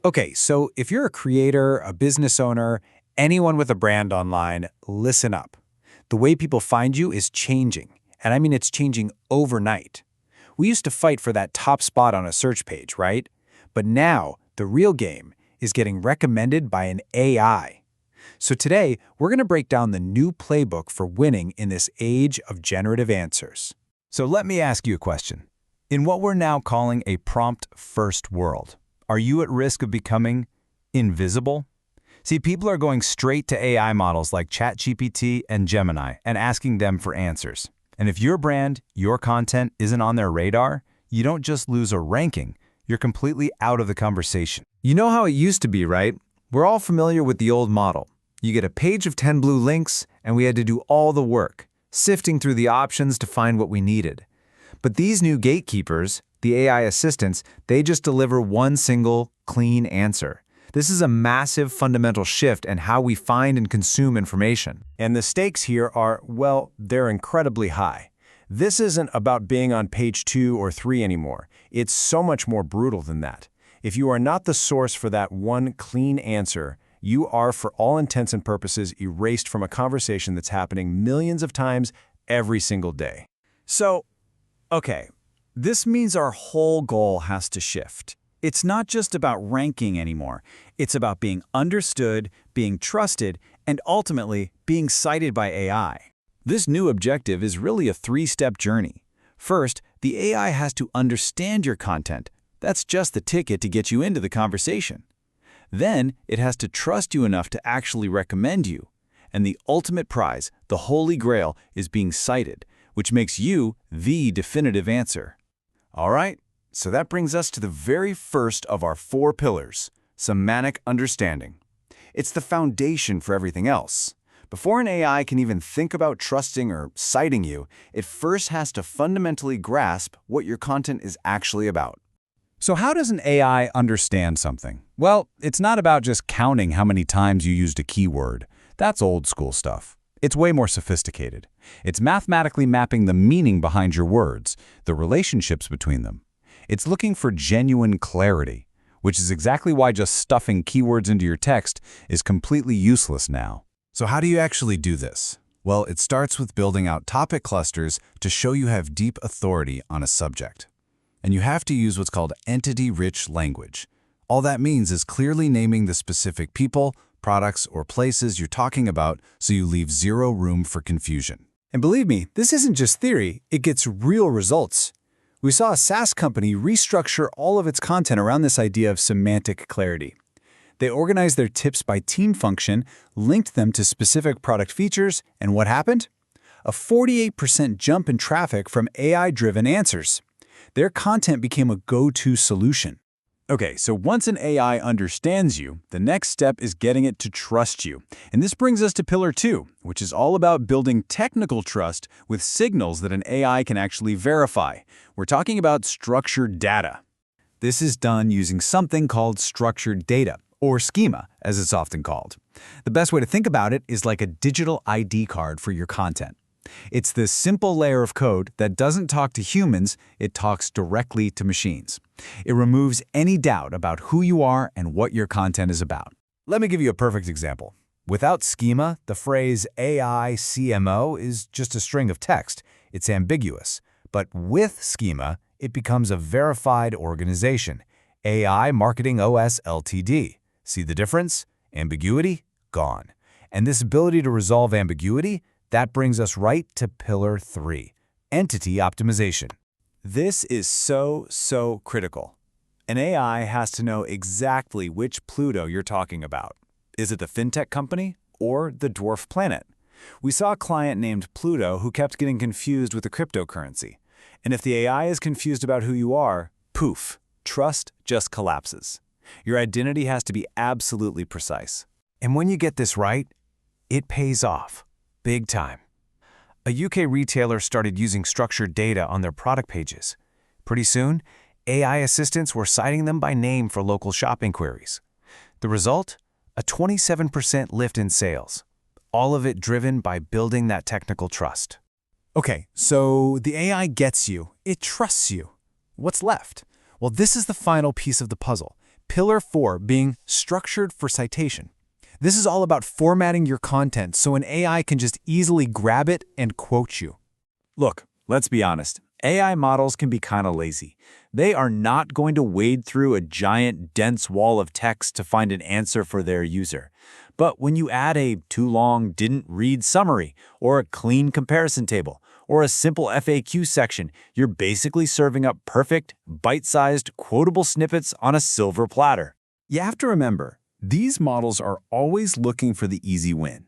Okay, so if you're a creator, a business owner, anyone with a brand online, listen up. The way people find you is changing, and I mean it's changing overnight. We used to fight for that top spot on a search page, right? But now, the real game is getting recommended by an AI. So today, we're going to break down the new playbook for winning in this age of generative answers. So let me ask you a question. In what we're now calling a prompt-first world, are you at risk of becoming invisible? See, people are going straight to AI models like ChatGPT and Gemini and asking them for answers. And if your brand, your content isn't on their radar, you don't just lose a ranking, you're completely out of the conversation. You know how it used to be, right? We're all familiar with the old model. You get a page of 10 blue links, and we had to do all the work, sifting through the options to find what we needed. But these new gatekeepers, the AI assistants, they just deliver one single, clean answer. This is a massive fundamental shift in how we find and consume information. And the stakes here are, well, they're incredibly high. This isn't about being on page 2 or 3 anymore. It's so much more brutal than that. If you are not the source for that one clean answer, you are, for all intents and purposes, erased from a conversation that's happening millions of times every single day. So, okay, this means our whole goal has to shift. It's not just about ranking anymore. It's about being understood, being trusted, and ultimately being cited by AI. This new objective is really a three-step journey. First, the AI has to understand your content. That's just the ticket to get you into the conversation. Then, it has to trust you enough to actually recommend you. And the ultimate prize, the holy grail, is being cited, which makes you the definitive answer. All right, so that brings us to the very first of our 4 pillars, semantic understanding. It's the foundation for everything else. Before an AI can even think about trusting or citing you, it first has to fundamentally grasp what your content is actually about. So how does an AI understand something? Well, it's not about just counting how many times you used a keyword. That's old school stuff. It's way more sophisticated. It's mathematically mapping the meaning behind your words, the relationships between them. It's looking for genuine clarity, which is exactly why just stuffing keywords into your text is completely useless now. So how do you actually do this? Well, it starts with building out topic clusters to show you have deep authority on a subject. And you have to use what's called entity-rich language. All that means is clearly naming the specific people, products, or places you're talking about so you leave zero room for confusion. And believe me, this isn't just theory, it gets real results. We saw a SaaS company restructure all of its content around this idea of semantic clarity. They organized their tips by team function, linked them to specific product features, and what happened? A 48% jump in traffic from AI-driven answers. Their content became a go-to solution. Okay, so once an AI understands you, the next step is getting it to trust you. And this brings us to pillar 2, which is all about building technical trust with signals that an AI can actually verify. We're talking about structured data. This is done using something called structured data, or schema, as it's often called. The best way to think about it is like a digital ID card for your content. It's this simple layer of code that doesn't talk to humans, it talks directly to machines. It removes any doubt about who you are and what your content is about. Let me give you a perfect example. Without schema, the phrase aiCMO is just a string of text. It's ambiguous. But with schema, it becomes a verified organization. AI Marketing OS Ltd. See the difference? Ambiguity? Gone. And this ability to resolve ambiguity, that brings us right to pillar 3, entity optimization. This is so critical. An AI has to know exactly which Pluto you're talking about. Is it the fintech company or the dwarf planet? We saw a client named Pluto who kept getting confused with the cryptocurrency. And if the AI is confused about who you are, poof, trust just collapses. Your identity has to be absolutely precise. And when you get this right, it pays off. Big time. A UK retailer started using structured data on their product pages. Pretty soon, AI assistants were citing them by name for local shopping queries. The result? A 27% lift in sales. All of it driven by building that technical trust. Okay, so the AI gets you. It trusts you. What's left? Well, this is the final piece of the puzzle. Pillar 4 being structured for citation. This is all about formatting your content so an AI can just easily grab it and quote you. Look, let's be honest. AI models can be kind of lazy. They are not going to wade through a giant, dense wall of text to find an answer for their user. But when you add a too long didn't read summary, or a clean comparison table, or a simple FAQ section, you're basically serving up perfect, bite-sized, quotable snippets on a silver platter. You have to remember, these models are always looking for the easy win.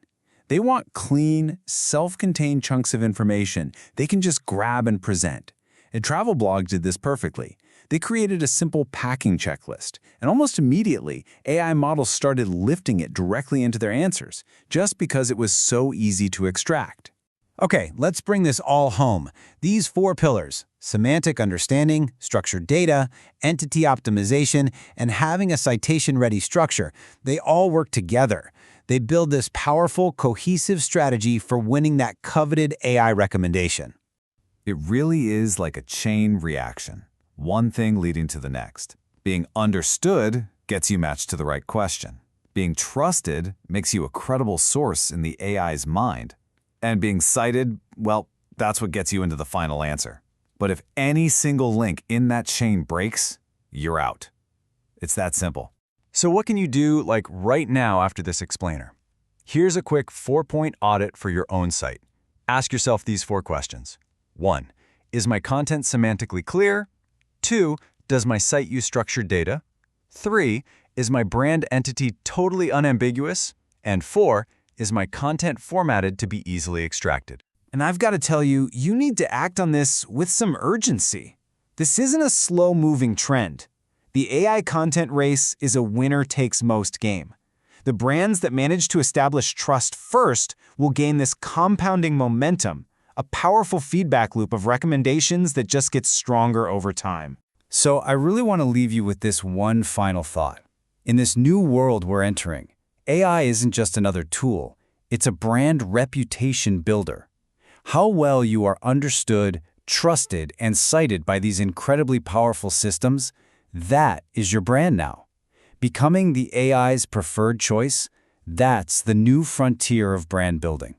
They want clean, self-contained chunks of information they can just grab and present. A travel blog did this perfectly. They created a simple packing checklist, and almost immediately, AI models started lifting it directly into their answers, just because it was so easy to extract. Okay, let's bring this all home. These 4 pillars, semantic understanding, structured data, entity optimization, and having a citation-ready structure, they all work together. They build this powerful, cohesive strategy for winning that coveted AI recommendation. It really is like a chain reaction, one thing leading to the next. Being understood gets you matched to the right question. Being trusted makes you a credible source in the AI's mind. And being cited, well, that's what gets you into the final answer. But if any single link in that chain breaks, you're out. It's that simple. So what can you do right now after this explainer? Here's a quick 4-point audit for your own site. Ask yourself these 4 questions. 1. Is my content semantically clear? 2. Does my site use structured data? 3. Is my brand entity totally unambiguous? And 4. Is my content formatted to be easily extracted? And I've got to tell you, you need to act on this with some urgency. This isn't a slow-moving trend. The AI content race is a winner-takes-most game. The brands that manage to establish trust first will gain this compounding momentum, a powerful feedback loop of recommendations that just gets stronger over time. So I really want to leave you with this one final thought. In this new world we're entering, AI isn't just another tool, it's a brand reputation builder. How well you are understood, trusted, and cited by these incredibly powerful systems, that is your brand now. Becoming the AI's preferred choice, that's the new frontier of brand building.